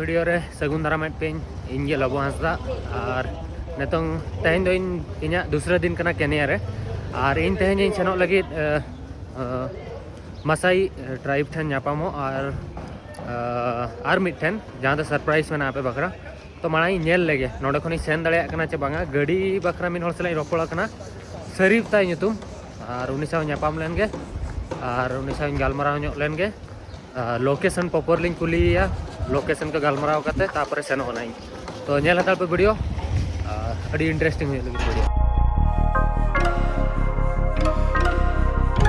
Video रे सगुन दाराम पे इनगे लबो हंसदा और नितों तेहन दो इन दूसरा दिन कना केनिया रे और इन तेहन इन सेनोग लगी मसाई ट्राइब ठन नापामो और मिठन जहाँ दो सरप्राइज में पे बकरा तो माना नेल लेगे नोडे खनि सेन दाड़ेया कना चे बांगा गाड़ी बकरा मिन होर सलाई रोपड़ा कना शरीफ ताई ᱧᱩᱛᱩᱢ और उनी साव नापाम लेनगे और उनी साव गालमाराव ᱧᱚᱜ लेनगे लोकेशन प्रॉपर लिंग कुलिया लोकेशन को गालमाराव करते तापर सेनो होना तो नेल हताल पे वीडियो अड़ी इंटरेस्टिंग हुई लगी वीडियो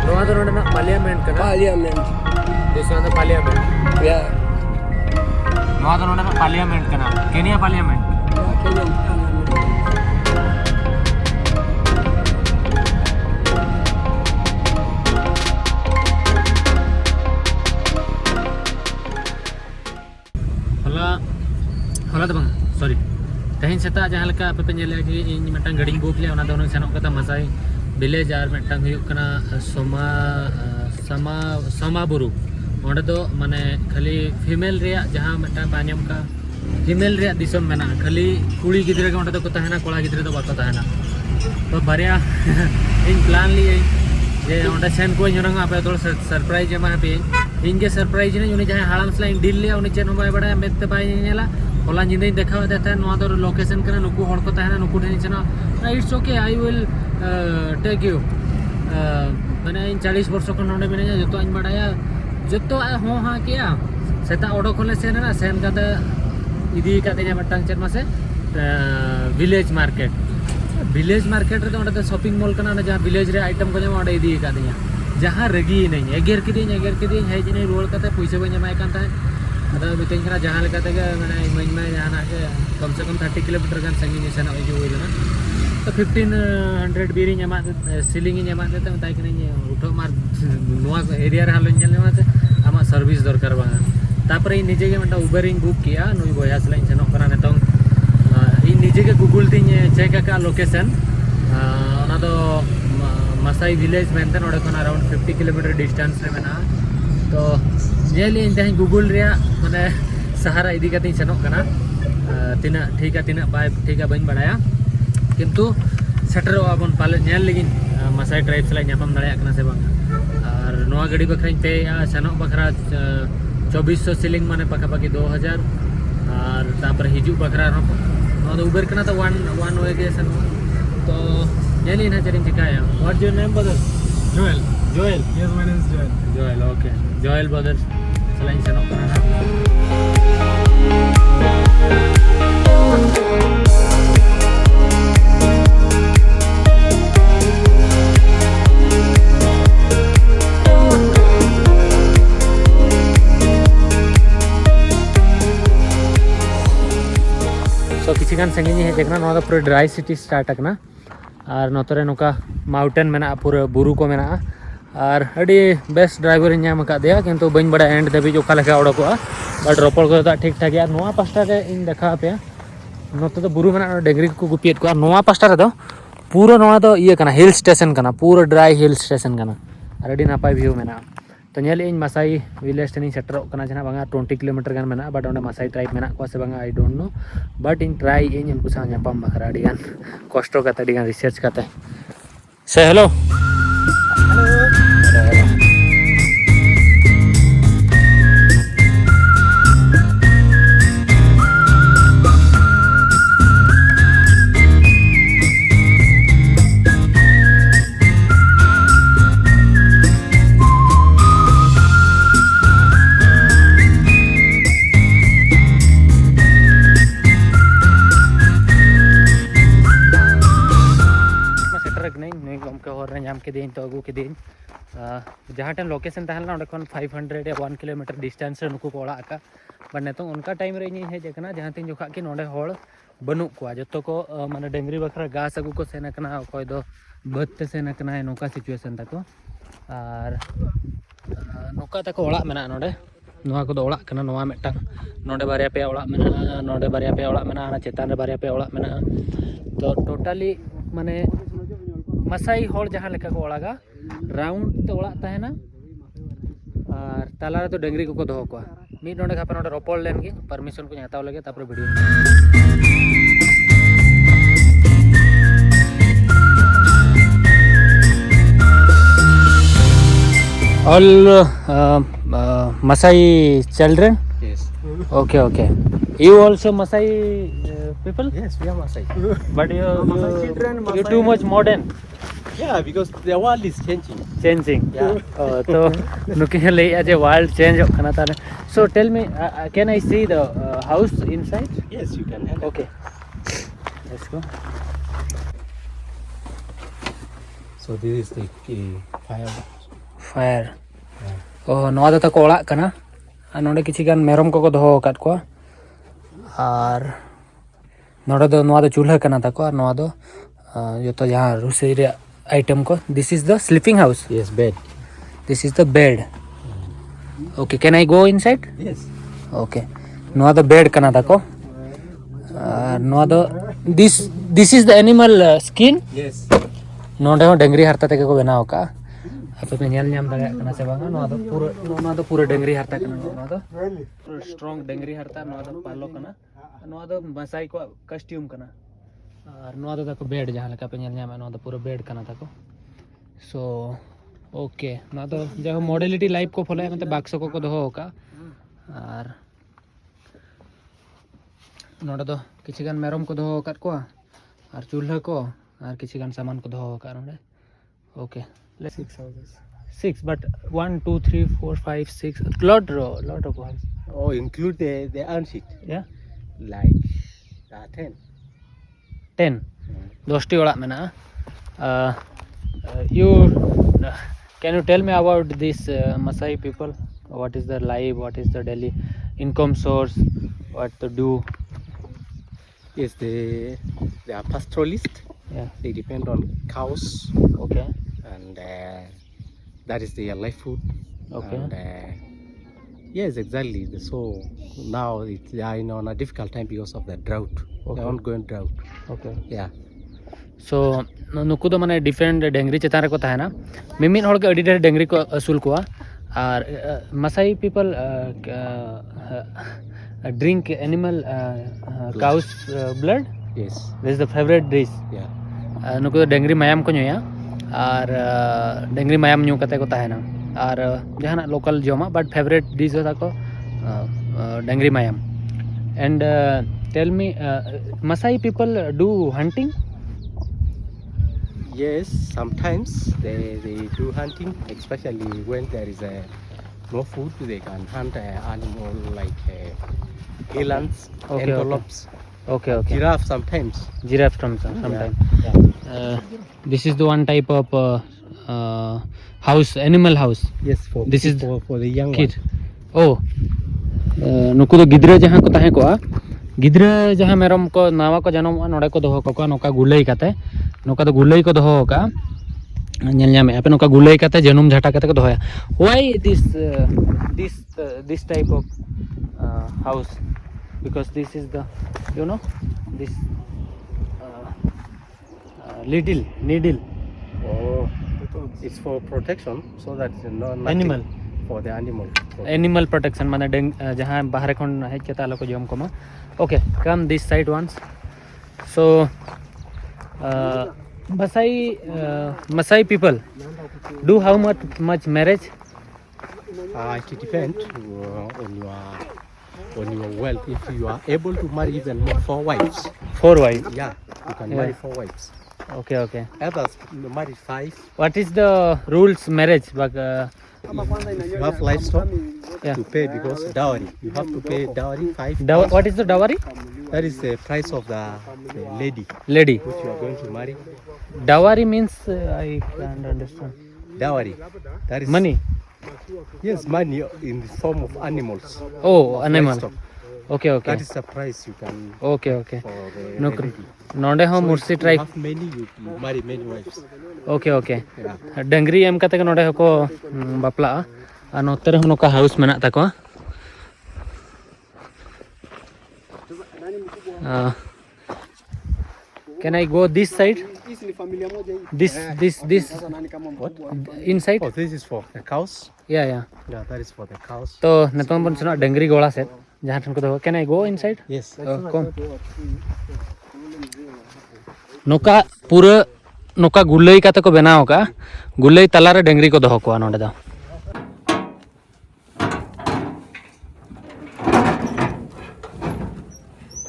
नोआ दो नोडे ना पार्लियामेंट कना पार्लियामेंट दूसरा दो पार्लियामेंट या नोआ दो नोडे ना पार्लियामेंट कना केनिया पार्लियामेंट होला तो बंग सॉरी तेहन सेता जहाँ लेका पे पेले कि इन मिटन गड़ी बुक ले सेनों कता मसाई विलेज और मिटन हुयुकना सोमा समा समा बुरु ओंडे दो माने खाली फीमेल रे जहाँ मिटन पानियम का फीमेल रे दिसम मेना खाली कुड़ी गिद्रे के ओंडे दो को तहना कोड़ा गिद्रे दो बाको तहना तो बारिया इन प्लान लिए जे ओंडे सेन को ñoranga पे तो सरप्राइज एमा पे इनके सरप्राइज ने उनी जहाँ हालाम सला इन डील ले उनी चेन बाय बड़ा मेते बाय नेला होला जिंदे देखा देता है नोआ दो लोकेशन कना नुकु होड़ को तहना नुकु ठेन चना it's okay I will take you माने इन 40 वर्ष को नोडे मिने जतो इन बड़ाया जतो हो हां किया सेता ओडो खोले सेना सेन काते इदी काते nya मटंग चेन मासे विलेज मार्केट रे तो शॉपिंग मॉल कना जहाँ विलेज रे आइटम को जमा ओडे इदी काते जहाँ रगी नहीं एगेर किदी हे जने रोल काते पैसे बन जमाय कान ताय अदा मितें कना जहाँ लेकाते के माने इमन में जाना के कम से कम 30 किलोमीटर गान संगी सेना जो होइना तो 1500 बीरी ᱧᱟᱢᱟ सिलिंग ᱧᱟᱢᱟ देते मताय कने उठो मार नोआ एरिया रे हालो ñel लेमाते आमा सर्विस दरकार बांगा तापरे निजे के मटा उबर इन बुक किया नुई बया सला इन सेनो कना नेतों इन निजे के गूगल तिन चेक का लोकेशन ओना दो मसाई विलेज मेंते नोडे खन अराउंड 50 किलोमीटर डिस्टेंस रे मेना तो नेल इन तेहन गूगल रे माने सहारा इदी कते सेनो कना तिना ठीक बाय ठीक बइन बड़ाया किंतु सेटर आबन पाले नेल लेगिन मसाई ट्राइब सला ᱧᱟᱯᱟᱢ दाड़ेया कना से बांग और नोआ गाड़ी बखराइन पे सेनो बखरा 2400 सिलिंग माने पका पकी 2000 और तापर हिजु बखरा नोआ दो उबर कना तो वन वे के सेनो तो नेली ना चरिन चिकाया what your name brother Joel yes my name is Joel okay Joel brother सला इन सेनो कना तो किसी गान संगी हेजना ना पूरा ड्राई सिटी स्टार्ट करना और नोतरे नोका माउंटेन मेना पूरा बुरु को मेना और अड़ी बेस्ट ड्राइवर नाम दिया किंतु बन बड़ा एंड धाबी ओका लेका ओडोकोआ बट रोपड़ को ठीक ठाक है नोआ पास्टा रे इन देखा पे नोते तो बुरु मेना डेंगरी को गुपियत को नोआ पास्टा रे दो पूरा नोआ तो ये कना हिल स्टेशन कना पूरा ड्राई हिल स्टेशन कना और अड़ी नापाय व्यू मेना तो नेल in Masai village training centre कना जना बांगा 20 किलोमीटर गान मेना बट ओंडे मसाई ट्राइब मेना को से बांगा आई डोंट नो बट इन ट्राई इन उनको सा ᱧᱟᱯᱟᱢ बखरा अड़ी गान कष्ट करते अड़ी गान रिसर्च करते से हेलो के दिन तो अगू के दिन जहाँ टाइम लोकेशन तहलना ओंडे खन 500 या 1 किलोमीटर डिस्टेंस रे नुकु को ओड़ा का बट नेतों उनका टाइम रे इन हेजना जहाँ तीन जोखा कि नोडे होड़ बनू को जो को माने डेंगरी बखरा घास अगू को सेन कना अकय दो बदते सेन कना नोका सिचुएशन तको और नोका तको ओड़ा मेना नोडे नोआ को दो ओड़ा कना नोआ मेटंग नोडे बारिया पे ओड़ा मेना नोडे बारिया पे ओड़ा मेना ना चेतान रे बारिया पे ओड़ा मेना तो टोटली माने मसाई होड़ जहाँ लेका को ओड़ागा राउंड तो ओड़ा तहना और ताला रे तो डेंगरी को दोहो को ᱢᱤᱫ ᱱᱚᱰᱮ ᱦᱟᱯᱮ ᱱᱚᱰᱮ ᱨᱚᱯᱚᱲ ᱞᱮᱱ ᱜᱮ ᱯᱟᱨᱢᱤᱥᱚᱱ ᱠᱚᱧ ᱦᱟᱛᱟᱣ ᱞᱮᱜᱮ ᱛᱟᱨᱯᱚᱨᱮ video all Masai children. Yes. Okay. You also Masai people? Yes, we are Masai. But Masai children, you're Masai- too much modern. Yeah, because the world is changing. Changing. Yeah. So looking at the world change. So tell me, can I see the house inside? Yes, you can enter. Okay. Let's go. So this is the fire. Fire. Oh, noa do tako orak kana. Nonde kichi gan merom ko doho akat ko. Ar nonde do noa do chulha kana tako ar noa do joto jahan rusei re item ko. This is the sleeping house. Yes, bed. This is the bed. Okay, can I go inside? Yes. Okay. Noa do bed kana tako. Noa do this is the animal skin. Yes. Nonde ho dengri harta teke ko benao ka. Apa pe nyal nyam daga kana se banga noa do pura dengri harta kana noa do strong dengri harta noa do palo kana noa do Masai ko costume kana ar noa do tako bed jahan leka pe nyal nyam noa do pura bed kana tako. So okay, noa do jaho modality life ko follow mate bakso ko doho ka ar noda do kichi gan merom ko doho kat ko ar chulha ko ar kichi gan saman ko doho ka nonde. Okay, let's 6 houses. 6, but 1 2 3 4 5 6 lot of houses. Oh, include the unseat. Yeah, Like 10. 10 dosti orak mena. You can you tell me about this Masai people? What is their life? What is their daily income source? What to do? Yes, they are pastoralists. Yeah. They depend on cows, Okay. and that is their life food. Okay. And, yes, exactly. So now they are on a difficult time because of the drought. Okay. The ongoing drought. Okay. Yeah. So nuku do mane different dengri chetan re ko tahena mimit hor ke adi der dengri ko asul ko ar Masai people drink animal cows blood. Yes. This is the favorite dish. Yeah. Nuku do dengri mayam ko nyoya ar dengri mayam nyu kate ko tahena ar jahana local joma but favorite dish ho tako dengri mayam. And tell me, Masai people do hunting? Yes, sometimes they do hunting, especially when there is no food. They can hunt animal like elands, Okay, antelopes, Okay. giraffe sometimes. Giraffe sometimes. This is the one type of house, animal house. Yes, for This is for the young Kid. one. Oh, nuku do gidra jahan ko tahe ko gidra jahan merom ko nawa ko janom node ko doho ko noka gulai kate noka do gulai ko doho ka nyel nyame ape noka gulai kate janum jhata kate ko dohoya. Why this type of house? Because this is the this needle Oh, it's for protection, so that nothing Animal. for the animal. animal protection mane jahan bahare khon hej ke talo ko jom koma. Okay, come this side once. So Masai people do how much marriage? It depends on your wealth. If you are able to marry even 4 wives, 4 wives. yeah, you can Yeah. marry 4 wives. Okay. Others marry 5. What is the rules marriage? If you have livestock, Yeah. to pay because dowry. You have to pay dowry 5. What is the dowry? That is the price of the lady Lady. which you are going to marry. Dowry means I can't understand. Dowry. That is Money. Yes, money in the form of animals. Oh, animal. Livestock. Okay. That is the price you can Okay. for the No, lady. nonde ho So mursi if try. you have many, you marry many wives. Okay. Yeah. Dengri em kate nonde ko bapla ano tere hono ka house menak tako. Can I go this side? this What? inside. Oh, this is for the cows. Yeah. Yeah, that is for the cows. तो नतों बन सुना dungaree गोला से जहाँ ठन को तो can I go inside? Yes. कौन नोका पूरा नोका गुल्लई का तो को बनाओ का गुल्लई तलारे डंगरी को दोहो को नोडे दा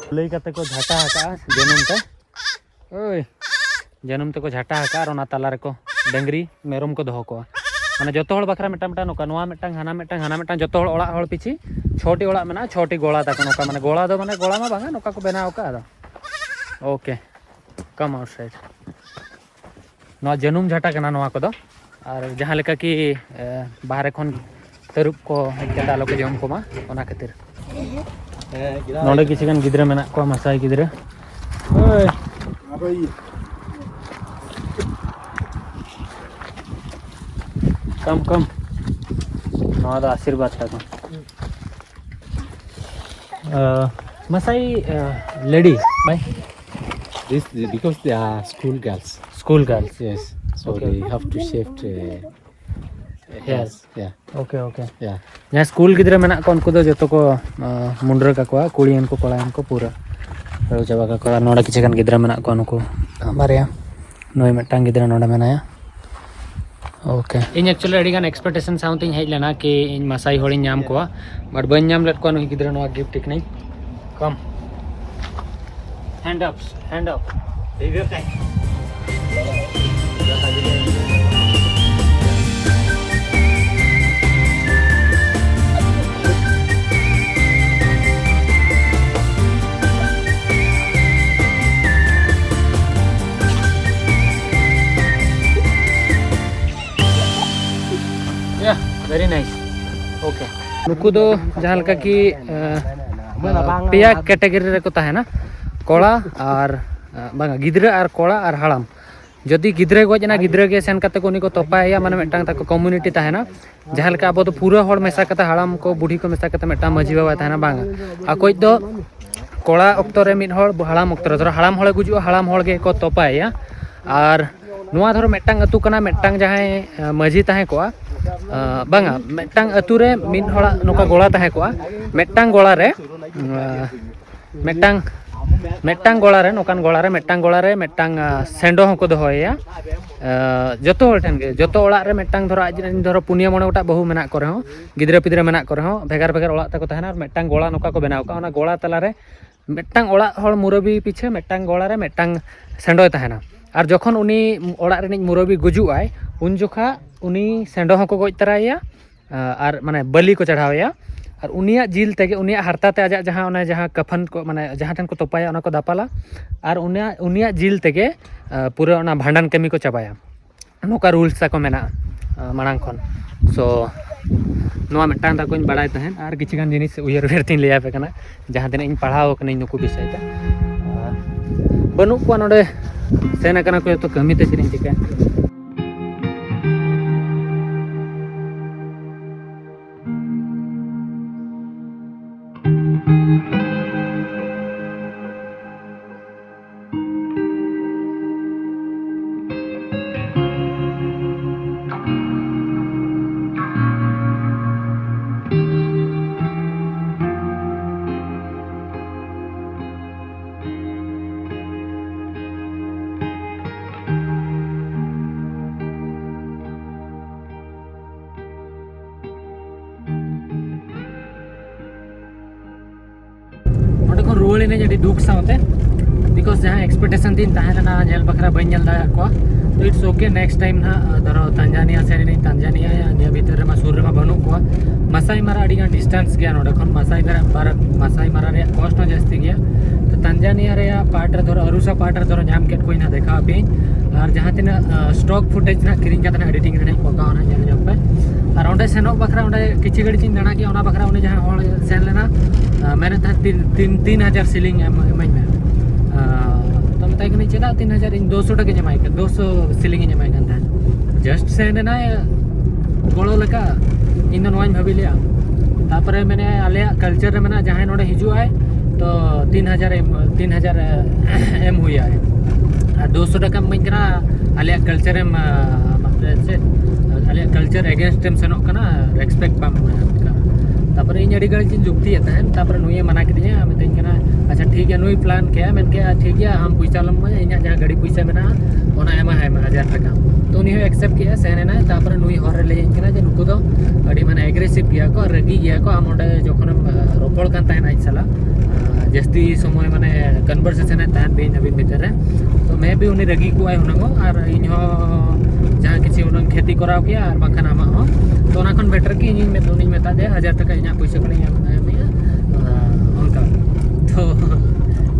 गुल्लई का को झाटा हका जनम ते को झाटा हका और ना तलारे को डंगरी मेरम को दोहो को माने जतो हड़ बखरा मेटा मेटा नोका नोआ मेटांग हाना मेटांग जतो हड़ ओड़ा हड़ पिछि छोटी ओड़ा मेना छोटी गोला तक नोका माने गोला दो माने गोला मा बांगा नोका को बनाओ का ओके कम आउटसाइड नोआ जनुम झाटा कना नोआ को दो और जहां लेका कि बाहर खन तरुप को हेकता लोग जम को मा ओना खातिर नोडे किसी गन गिदरा मेना को मसाई गिदरा ओए कम नोआ दा आशीर्वाद ता को मसाई लेडी भाई This because they are school girls. Yes. So Okay. they have to shift. Yes. Yeah. Okay Yeah. यहाँ स्कूल गिद्रे मेना को उनको दो जतो को मुंडर का को कुड़ियन को कोलायन को पूरा रो चाबा का को नोडा किछि गन गिद्रे मेना को उनको बारया नोय मेटांग गिद्रे नोडा मेनाया ओके इन एक्चुअली अडी गन एक्सपेक्टेशन साउंडिंग हेज लेना कि इन मसाई होड़ी नाम को बट बन नाम लेट को नो गिद्रे नो गिफ्ट टिक नहीं come hand up review time very nice okay नुकु दो जहाँ लगा कि पेया कैटेगरी रे को ताहेना कोड़ा और बांगा गिद्रे और कोड़ा और हाड़ाम जदि गिद्रे गजना गिद्रे के सेन कते को उनी को तोपाया माने मेटांग ताको कम्युनिटी ताहेना जहाँ लगा अब तो पूरा हड़ मेसा कते हाड़ाम को बुढ़ी को मेसा कते मेटांग मजी बाबा ताहेना बांगा आ कोई दो कोड़ा ऑक्टो रे मिड हड़ हाड़ाम ऑक्टो रे हाड़ाम हड़ गुजु हाड़ाम हड़ के को तोपाया और नुआ धरो मेटांग अतु कना मेटांग जहाँ मजी ताहे को बांगा मेटांग अतु रे मिड हड़ा नोका गोला ताहे को मेटांग गोला रे मेटांग गोला रे नोकान गोला रे मेटांग सेंडो हको दोहोया जतो हड़ ठेन गे जतो ओड़ा रे मेटांग धरो आज धरो पुनिया मोणे गोटा बहु मेना करे हो गिद्रे पिद्रे मेना करे हो भेगार भेगार ओड़ा ताको ताहेना मेटांग गोला नोका को बनाव का ओना गोला तला रे मेटांग ओड़ा हड़ मुरबी पीछे मेटांग गोला रे मेटांग सेंडोय ताहेना और जखन उनी ओड़ा रे मुरबी गुजुग आय उन जोखा उनी सेंडो हको गज तराया और माने बलि को चढ़ावया और उनिया जिल तेगे उनिया हरता ते आजा जहाँ ओना जहाँ कफन को माने जहाँ ठन को तोपाया ओना को दापाला और उनिया जिल तेगे पूरा ओना भांडन कमी को चाबाया नोका रूल्स ताको मेना मांग खन सो नोआ मेटांग ताको बड़ाय तहन और किछि गान जिनिस उयर उयर तीन लिया पे कना जहाँ दिन इन पढ़ाओ कना नुकु विषय ते बनु को नोडे सेना कना को तो कमी ते सिरिन चिका रुआड़ी ने जड़ी दुख सावते बिकॉज जहाँ एक्सपेक्टेशन तीन ताहेना जेल बखरा बन जल दा को तो इट्स ओके नेक्स्ट टाइम ना धरो तांजानिया से नहीं तांजानिया या निया भीतर मा सुर मा बनु को मसाई मारा अड़ी गान डिस्टेंस गया नोडे खन मसाई मारा रे कॉस्ट ना जास्ती गया तो तांजानिया रे पार्ट रे धरो अरुसा पार्ट रे धरो नाम केट कोई ना देखा पे और जहाँ तीन स्टॉक फुटेज ना किरिंग का एडिटिंग रे पका ना जल जब पे और ओंडे सेनो बखरा ओंडे किछि गड़ी चिन दाना गया ओना बखरा ओने जहाँ होल सेन लेना मैंने था 3,000 सीलिंग एमआई में तो बताई कि चेदा 3,000 इन 200 टके जमाई के 200 सीलिंग जमाईกันथा जस्ट सेन ना गोलो लका इन नोइन भाबी लिया तापरे मैंने आले कल्चर रे मेना जहां नोडे हिजु आय तो 3000 एम हुई है 200 टका मैं कना आलिया कल्चर एम मतलब से आलिया कल्चर अगेंस्ट एम सेनोक कना रेस्पेक्ट पाम तापर इन अड़ी गड़ी जुक्ति तहन तापर नुई मना किदिया मितई कना अच्छा ठीक है नुई प्लान किया मैं के ठीक है हम पैसा लम इन जहाँ गाड़ी पैसा मेना ओना एमा है 1000 टका तो उनी एक्सेप्ट किया सेना तापर नुई हर ले कना जे नुकु दो अड़ी माने एग्रेसिव गया को रगी गया को हम ओडे जखन रोपड़ कान तहन आज साला जस्ती समय माने कन्वर्सेशन है तहन बेन अभी भीतर है तो मैं भी उन्हें रगी को आय होनागो और इन जहाँ किसी उन्हें खेती कराव किया और बाखान आमा हो तो ना खन बेटर की इन में उन्हें मेता दे 1000 टका इन पैसा को उनका तो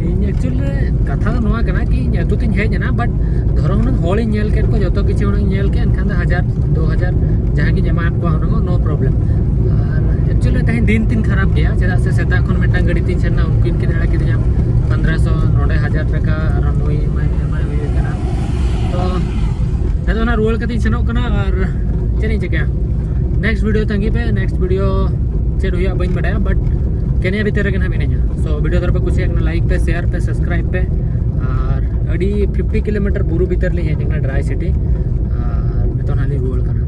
इन एक्चुअली कथा नोआ कना कि इन अतु तिन हेज ना बट धरो हुन होल इन नेल केट को जतो किछि हुन नेल के एनखान 1000 2000 जहाँ की जमा को हुन नो प्रॉब्लम एक्चुअली तहन दिन तीन खराब गया चेदा से सेता खन मेटा गड़ी तीन सेना उनकिन के दड़ा किदिया 1500 नोडे 1000 टका और नोई माय हुई कना तो हेदो ना रोल कती सेनो कना और चेनी चिका नेक्स्ट वीडियो तंगी पे नेक्स्ट वीडियो चेड हुआ बइन बडाया बट केनिया भीतर के ना मिनेजा सो वीडियो तरफ कुछ एक लाइक पे शेयर पे सब्सक्राइब पे और अड़ी 50 किलोमीटर बुरु भीतर ले है जंगना ड्राई सिटी और मैं तो हाली रोल कना